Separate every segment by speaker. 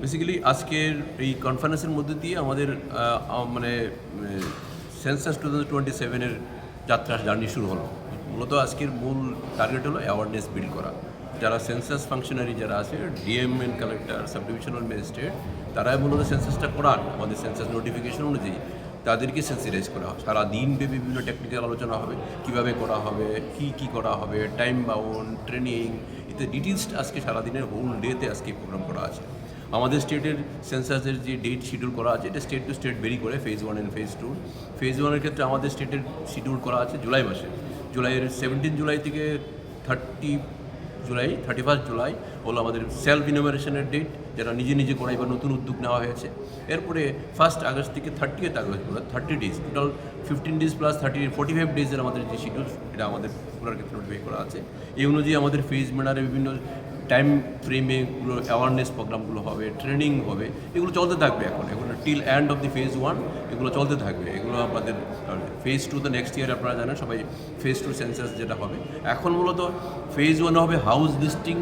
Speaker 1: Basically আজকের এই কনফারেন্সের মধ্যে দিয়ে আমাদের মানে সেন্সাস 2027-এর যাত্রা জার্নি শুরু হলো। মূলত আজকের মূল টার্গেট হলো অ্যাওয়ারনেস বিল্ড করা। যারা সেন্সাস ফাংশনারি যারা আছে, DM and collector, sub divisional magistrate, তারাই মূলত সেন্সাসটা করান আমাদের সেন্সাস নোটিফিকেশন অনুযায়ী। তাদেরকে সেন্সিটাইজ করা হয়। সারা দিনব্যাপী বিভিন্ন টেকনিক্যাল আলোচনা হবে, কীভাবে করা হবে, কী করা হবে, টাইম বাউন্ড, ট্রেনিং, এতে ডিটেলস আজকে সারাদিনের হোল ডেতে আজকে প্রোগ্রাম করা আছে। আমাদের স্টেটের সেন্সাসের যে ডেট শিডিউল করা আছে, এটা স্টেট টু স্টেট ভেরি করে, ফেজ 1 অ্যান্ড ফেজ 2। ফেজ 1-এর ক্ষেত্রে আমাদের স্টেটের শিডিউল করা আছে জুলাই মাসে। জুলাইয়ের 17 জুলাই থেকে 31 জুলাই হলো আমাদের সেলফ ইনোভেশনের ডেট, যারা নিজে নিজে করাই বা নতুন উদ্যোগ নেওয়া হয়েছে। এরপরে 1 আগস্ট থেকে 30 August 30 days, total 15 days plus 45 ডেজের আমাদের যে শিডিউল, এটা আমাদের পুরার ক্ষেত্রে নোটিফাই করা আছে। এই অনুযায়ী আমাদের ফেজ ম্যানারে বিভিন্ন টাইম ফ্রেমে এগুলো অ্যাওয়ারনেস প্রোগ্রামগুলো হবে, ট্রেনিং হবে, এগুলো চলতে থাকবে। এখন till end of the phase 1 এগুলো চলতে থাকবে। এগুলো আমাদের ফেজ 2 তো নেক্সট ইয়ার, আপনারা জানেন সবাই, ফেজ 2 সেন্সাস যেটা হবে। এখন মূলত ফেজ 1 হবে হাউস লিস্টিং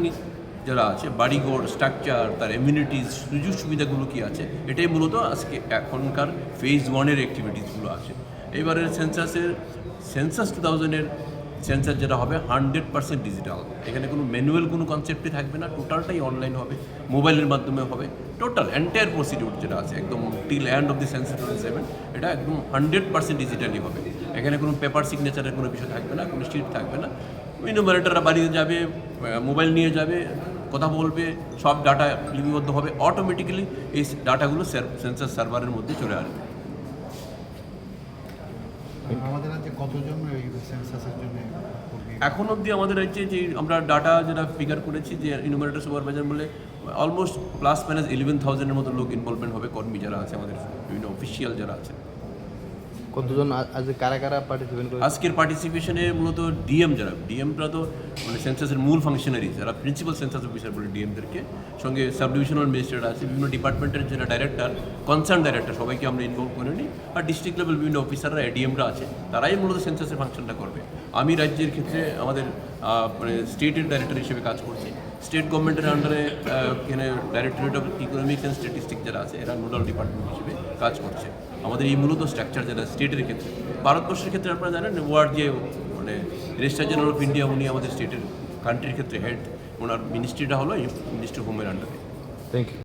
Speaker 1: যারা আছে, বাড়িঘর স্ট্রাকচার, তার এমিউনিটিস, সুযোগ সুবিধাগুলো কী আছে, এটাই মূলত আজকে এখনকার ফেজ 1-এর অ্যাক্টিভিটিসগুলো আছে। এবারের সেন্সাস 2000-এর সেন্সাস যেটা হবে 100% ডিজিটাল। এখানে কোনো ম্যানুয়াল কোনো কনসেপ্টই থাকবে না, টোটালটাই অনলাইন হবে, মোবাইলের মাধ্যমে হবে। টোটাল এন্টায়ার প্রসিডিউর যেটা আছে একদম till end of the census 27, এটা একদম 100% ডিজিটালি হবে। এখানে কোনো পেপার সিগনেচারের কোনো বিষয় থাকবে না, কোনো শিট থাকবে না। ইনোভেটররা বাড়িতে যাবে, মোবাইল নিয়ে যাবে, কথা বলবে, সব ডাটা লিপিবদ্ধ হবে, অটোমেটিক্যালি এই ডাটাগুলো সেন্সাস সার্ভারের মধ্যে চলে আসবে।
Speaker 2: আমাদের রাজ্যে কতজন এই সেন্সাসের জন্য
Speaker 1: এখন অবধি আমাদের রাজ্যে যে আমরা ডাটা যেটা ফিগার করেছি, যে ইনোভেটর সুপারভাইজার বলে অলমোস্ট প্লাস মাইনাস 11,000-এর মতো লোক ইনভলভমেন্ট হবে, কর্মী যারা আছে আমাদের, বিভিন্ন অফিসিয়াল যারা আছে।
Speaker 3: কতজন আজ কারা পার্টিসিপেট করে?
Speaker 1: আজকের পার্টিসিপেশনে মূলত ডিএমরা তো মানে সেন্সাসের মূল ফাংশনারি, যারা প্রিন্সিপাল সেন্সাস অফিসার বলে ডিএমদেরকে, সঙ্গে সাব ডিভিশনাল ম্যাজিস্ট্রেট আছে, বিভিন্ন ডিপার্টমেন্টের যারা ডাইরেক্টর, কনসার্ন ডাইরেক্টর, সবাইকে আমরা ইনভলভ করে নিই। আর ডিস্ট্রিক্ট লেভেল বিভিন্ন অফিসাররা, এডিএমরা আছে, তারাই মূলত সেন্সাসের ফাংশনটা করবে। আমি রাজ্যের ক্ষেত্রে আমাদের মানে স্টেটের ডাইরেক্টর হিসেবে কাজ করছি। স্টেট গভর্নমেন্টের আন্ডারে এখানে directorate of economics and statistics যারা আছে, এরা নোডাল ডিপার্টমেন্ট হিসেবে কাজ করছে। আমাদের এই মূলত স্ট্রাকচার যেটা স্টেটের ক্ষেত্রে। ভারতবর্ষের ক্ষেত্রে আপনারা জানেন, ওয়ার্ড যে মানে রেজিস্ট্রার জেনারেল অফ ইন্ডিয়া, উনি আমাদের স্টেটের কান্ট্রির ক্ষেত্রে হেড, ওনার মিনিস্ট্রিটা হলো মিনিস্ট্রি হোমের আন্ডারে।
Speaker 3: Thank you.